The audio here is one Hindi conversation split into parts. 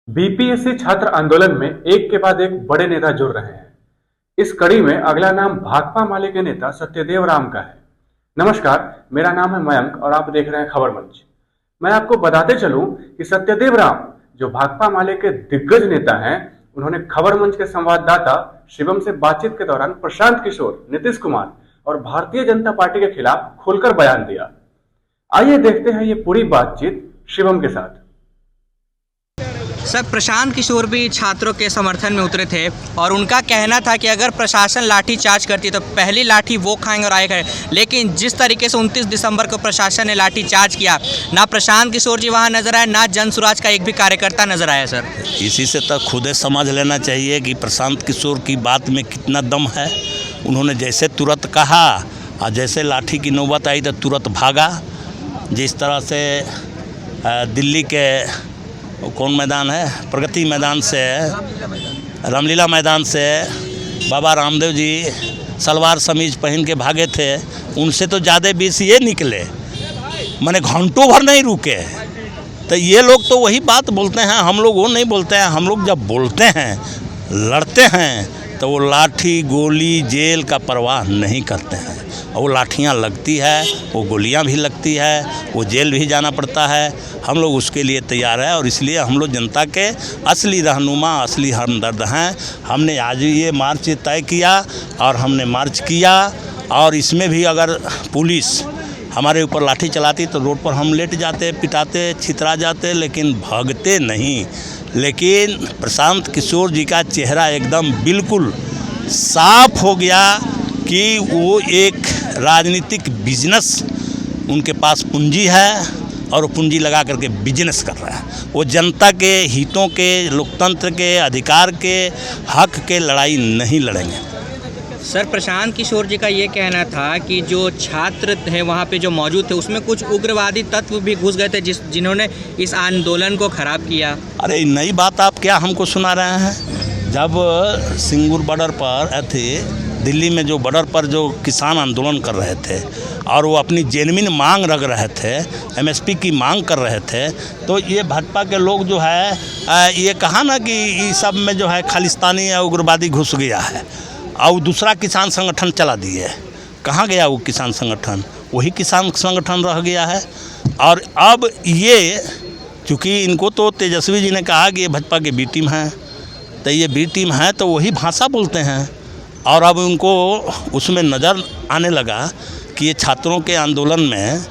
बीपीएससी छात्र आंदोलन में एक के बाद एक बड़े नेता जुड़ रहे हैं। इस कड़ी में अगला नाम भाकपा माले के नेता सत्यदेव राम का है। नमस्कार, मेरा नाम है मयंक और आप देख रहे हैं खबर मंच। मैं आपको बताते चलूं कि सत्यदेव राम जो भाकपा माले के दिग्गज नेता हैं, उन्होंने खबर मंच के संवाददाता शिवम से बातचीत के दौरान प्रशांत किशोर, नीतीश कुमार और भारतीय जनता पार्टी के खिलाफ खुलकर बयान दिया। आइए देखते हैं ये पूरी बातचीत शिवम के साथ। सर, प्रशांत किशोर भी छात्रों के समर्थन में उतरे थे और उनका कहना था कि अगर प्रशासन लाठी चार्ज करती तो पहली लाठी वो खाएंगे और आएगा। लेकिन जिस तरीके से 29 दिसंबर को प्रशासन ने लाठी चार्ज किया, ना प्रशांत किशोर जी वहां नजर आए, ना जन सुराज का एक भी कार्यकर्ता नजर आया। सर, इसी से तो खुद समझ लेना चाहिए कि प्रशांत किशोर की बात में कितना दम है। उन्होंने जैसे तुरंत कहा और जैसे लाठी की नौबत आई तो तुरंत भागा। जिस तरह से दिल्ली के कौन मैदान है, प्रगति मैदान से, रामलीला मैदान से बाबा रामदेव जी सलवार समीज पहन के भागे थे, उनसे तो ज़्यादा बीस ये निकले, माने घंटों भर नहीं रुके। तो ये लोग तो वही बात बोलते हैं, हम लोग वो नहीं बोलते हैं। हम लोग जब बोलते हैं, लड़ते हैं, तो वो लाठी गोली जेल का परवाह नहीं करते हैं। और वो लाठियाँ लगती है, वो गोलियाँ भी लगती है, वो जेल भी जाना पड़ता है। हम लोग उसके लिए तैयार है और इसलिए हम लोग जनता के असली रहनुमा, असली हमदर्द हैं। हमने आज ये मार्च तय किया और हमने मार्च किया, और इसमें भी अगर पुलिस हमारे ऊपर लाठी चलाती तो रोड पर हम लेट जाते, पिटाते, छितरा जाते, लेकिन भागते नहीं। लेकिन प्रशांत किशोर जी का चेहरा एकदम बिल्कुल साफ हो गया कि वो एक राजनीतिक बिजनेस, उनके पास पूंजी है और वो पूंजी लगा करके बिजनेस कर रहा है। वो जनता के हितों के, लोकतंत्र के, अधिकार के, हक के लड़ाई नहीं लड़ेंगे। सर, प्रशांत किशोर जी का ये कहना था कि जो छात्र थे वहाँ पे जो मौजूद थे उसमें कुछ उग्रवादी तत्व भी घुस गए थे जिन्होंने इस आंदोलन को खराब किया। अरे नई बात आप क्या हमको सुना रहे हैं? जब सिंगूर बॉर्डर पर थे, दिल्ली में जो बॉर्डर पर जो किसान आंदोलन कर रहे थे और वो अपनी जेन्युइन मांग रख रहे थे, एमएसपी की मांग कर रहे थे, तो ये भाजपा के लोग जो है ये कहा ना कि इस सब में जो है खालिस्तानी या उग्रवादी घुस गया है और दूसरा किसान संगठन चला दिए। कहाँ गया वो किसान संगठन? वही किसान संगठन रह गया है। और अब ये चूँकि इनको तो तेजस्वी जी ने कहा कि ये भाजपा के बी टीम है, तो ये बी टीम है तो वही भाषा बोलते हैं। और अब उनको उसमें नज़र आने लगा कि ये छात्रों के आंदोलन में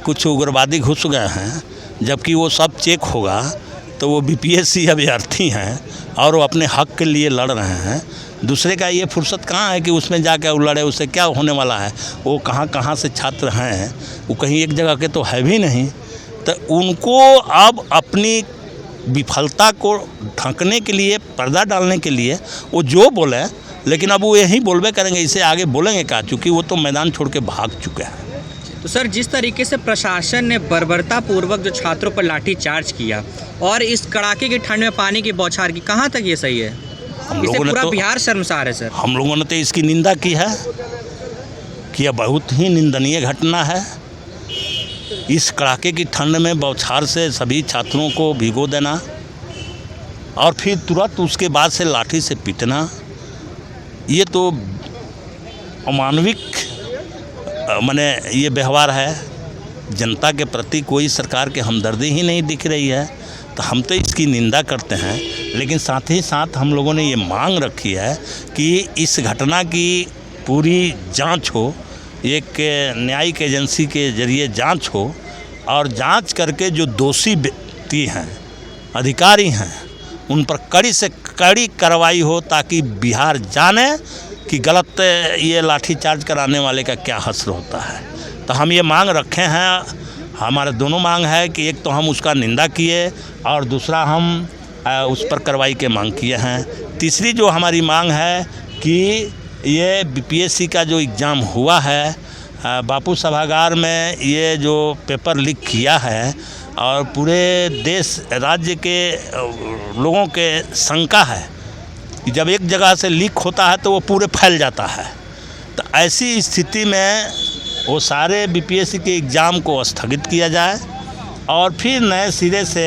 कुछ उग्रवादी घुस गए हैं, जबकि वो सब चेक होगा तो वो बीपीएससी अभ्यर्थी हैं और वो अपने हक के लिए लड़ रहे हैं। दूसरे का ये फुर्सत कहाँ है कि उसमें जाकर वो लड़े? उससे क्या होने वाला है? वो कहाँ से छात्र हैं, वो कहीं एक जगह के तो है भी नहीं। तो उनको अब अपनी विफलता को ढकने के लिए, पर्दा डालने के लिए वो जो बोले, लेकिन अब वो यही बोलबे करेंगे, इसे आगे बोलेंगे क्या? चूँकि वो तो मैदान छोड़ के भाग चुके हैं। तो सर, जिस तरीके से प्रशासन ने बर्बरतापूर्वक जो छात्रों पर लाठी चार्ज किया और इस कड़ाके की ठंड में पानी की बौछार की, कहाँ तक ये सही है? हम लोगों ने पूरा तो बिहार शर्मसार है। सर, हम लोगों ने तो इसकी निंदा की है कि यह बहुत ही निंदनीय घटना है। इस कड़ाके की ठंड में बौछार से सभी छात्रों को भिगो देना और फिर तुरंत उसके बाद से लाठी से पीटना, ये तो अमानविक माने ये व्यवहार है। जनता के प्रति कोई सरकार के हमदर्दी ही नहीं दिख रही है, तो हम तो इसकी निंदा करते हैं। लेकिन साथ ही साथ हम लोगों ने ये मांग रखी है कि इस घटना की पूरी जांच हो, एक न्यायिक एजेंसी के जरिए जांच हो और जांच करके जो दोषी व्यक्ति हैं, अधिकारी हैं, उन पर कड़ी से कड़ी कार्रवाई हो, ताकि बिहार जाने कि गलत ये लाठीचार्ज कराने वाले का क्या हश्र होता है। तो हम ये मांग रखे हैं। हमारे दोनों मांग है कि एक तो हम उसका निंदा किए और दूसरा हम उस पर कार्रवाई के मांग किए हैं। तीसरी जो हमारी मांग है कि ये बीपीएससी का जो एग्ज़ाम हुआ है, बापू सभागार में ये जो पेपर लीक किया है और पूरे देश राज्य के लोगों के शंका है कि जब एक जगह से लीक होता है तो वो पूरे फैल जाता है। तो ऐसी स्थिति में वो सारे बीपीएससी के एग्ज़ाम को स्थगित किया जाए और फिर नए सिरे से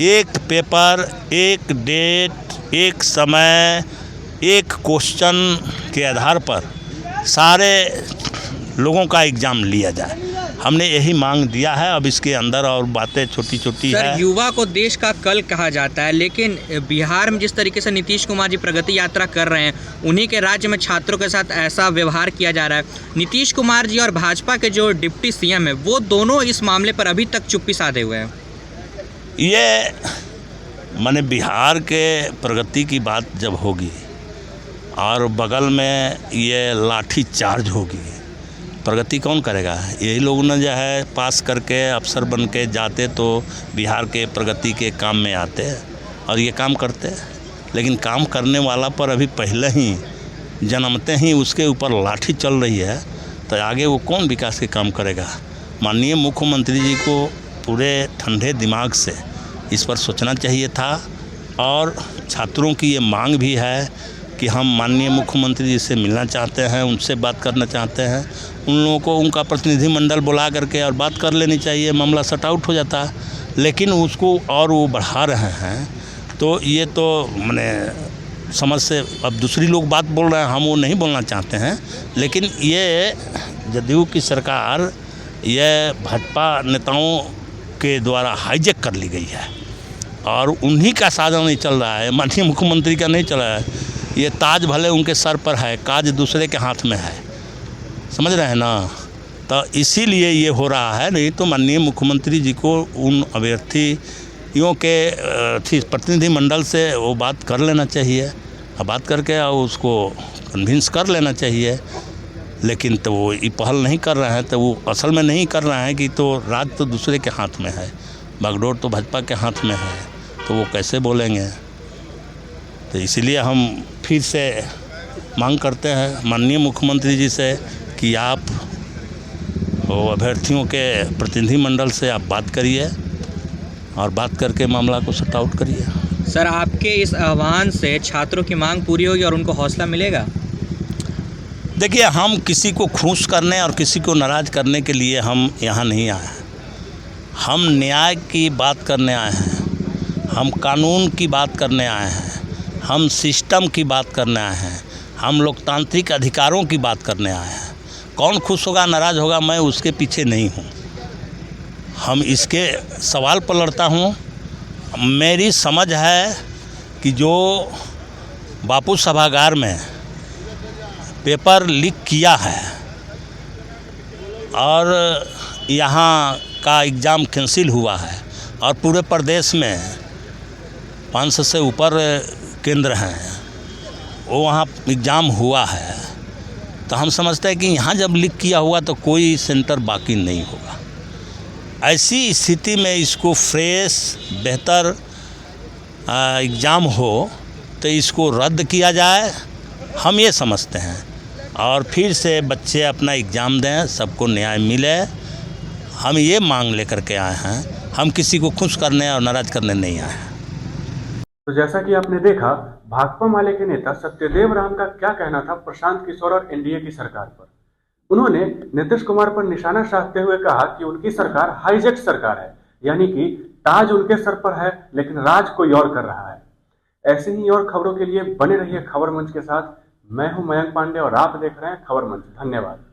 एक पेपर, एक डेट, एक समय, एक क्वेश्चन के आधार पर सारे लोगों का एग्ज़ाम लिया जाए। हमने यही मांग दिया है। अब इसके अंदर और बातें छोटी छोटी है। सर, युवा को देश का कल कहा जाता है, लेकिन बिहार में जिस तरीके से नीतीश कुमार जी प्रगति यात्रा कर रहे हैं, उन्हीं के राज्य में छात्रों के साथ ऐसा व्यवहार किया जा रहा है। नीतीश कुमार जी और भाजपा के जो डिप्टी सीएम है, वो दोनों इस मामले पर अभी तक चुप्पी साधे हुए हैं। ये माने बिहार के प्रगति की बात जब होगी और बगल में ये लाठी चार्ज होगी, प्रगति कौन करेगा? यही लोग न जो है पास करके अफसर बन के जाते तो बिहार के प्रगति के काम में आते और ये काम करते। लेकिन काम करने वाला पर अभी पहले ही जन्मते ही उसके ऊपर लाठी चल रही है, तो आगे वो कौन विकास के काम करेगा? माननीय मुख्यमंत्री जी को पूरे ठंडे दिमाग से इस पर सोचना चाहिए था। और छात्रों की ये मांग भी है कि हम माननीय मुख्यमंत्री जी से मिलना चाहते हैं, उनसे बात करना चाहते हैं। उन लोगों को उनका प्रतिनिधिमंडल बुला करके और बात कर लेनी चाहिए, मामला सट आउट हो जाता। लेकिन उसको और वो बढ़ा रहे हैं, तो ये तो माने समझ से अब दूसरी लोग बात बोल रहे हैं, हम वो नहीं बोलना चाहते हैं। लेकिन ये जदयू की सरकार ये भाजपा नेताओं के द्वारा हाईजैक कर ली गई है और उन्हीं का साधन नहीं चल रहा है, माननीय मुख्यमंत्री का नहीं चल रहा है। ये ताज भले उनके सर पर है, काज दूसरे के हाथ में है, समझ रहे हैं ना? तो इसीलिए ये हो रहा है। नहीं तो माननीय मुख्यमंत्री जी को उन अभ्यर्थियों के प्रतिनिधिमंडल से वो बात कर लेना चाहिए और बात करके उसको कन्विंस कर लेना चाहिए। लेकिन तो वो ये पहल नहीं कर रहे हैं, तो वो असल में नहीं कर रहे हैं कि तो राज तो दूसरे के हाथ में है, बागडोर तो भाजपा के हाथ में है, तो वो कैसे बोलेंगे? तो इसलिए हम फिर से मांग करते हैं माननीय मुख्यमंत्री जी से कि आप वो अभ्यर्थियों के प्रतिनिधिमंडल से आप बात करिए और बात करके मामला को सॉर्ट आउट करिए। सर, आपके इस आह्वान से छात्रों की मांग पूरी होगी और उनको हौसला मिलेगा? देखिए, हम किसी को खुश करने और किसी को नाराज़ करने के लिए हम यहाँ नहीं आए हैं। हम न्याय की बात करने आए हैं, हम कानून की बात करने आए हैं, हम सिस्टम की बात करने आए हैं, हम लोकतांत्रिक अधिकारों की बात करने आए हैं। कौन खुश होगा नाराज़ होगा, मैं उसके पीछे नहीं हूँ। हम इसके सवाल पर लड़ता हूँ। मेरी समझ है कि जो बापू सभागार में पेपर लीक किया है और यहाँ का एग्ज़ाम कैंसिल हुआ है और पूरे प्रदेश में 500 से ऊपर केंद्र हैं, वो वहाँ एग्ज़ाम हुआ है, तो हम समझते हैं कि यहाँ जब लीक किया हुआ तो कोई सेंटर बाकी नहीं होगा। ऐसी स्थिति में इसको फ्रेश बेहतर एग्ज़ाम हो तो इसको रद्द किया जाए, हम ये समझते हैं। और फिर से बच्चे अपना एग्ज़ाम दें, सबको न्याय मिले। हम ये मांग लेकर के आए हैं, हम किसी को खुश करने और नाराज़ करने नहीं आए हैं। तो जैसा कि आपने देखा, भाकपा माले के नेता सत्यदेव राम का क्या कहना था प्रशांत किशोर और एनडीए की सरकार पर। उन्होंने नीतीश कुमार पर निशाना साधते हुए कहा कि उनकी सरकार हाईजैक सरकार है, यानी कि ताज उनके सर पर है लेकिन राज कोई और कर रहा है। ऐसे ही और खबरों के लिए बने रहिए खबर मंच के साथ। मैं हूं मयंक पांडे और आप देख रहे हैं खबर मंच। धन्यवाद।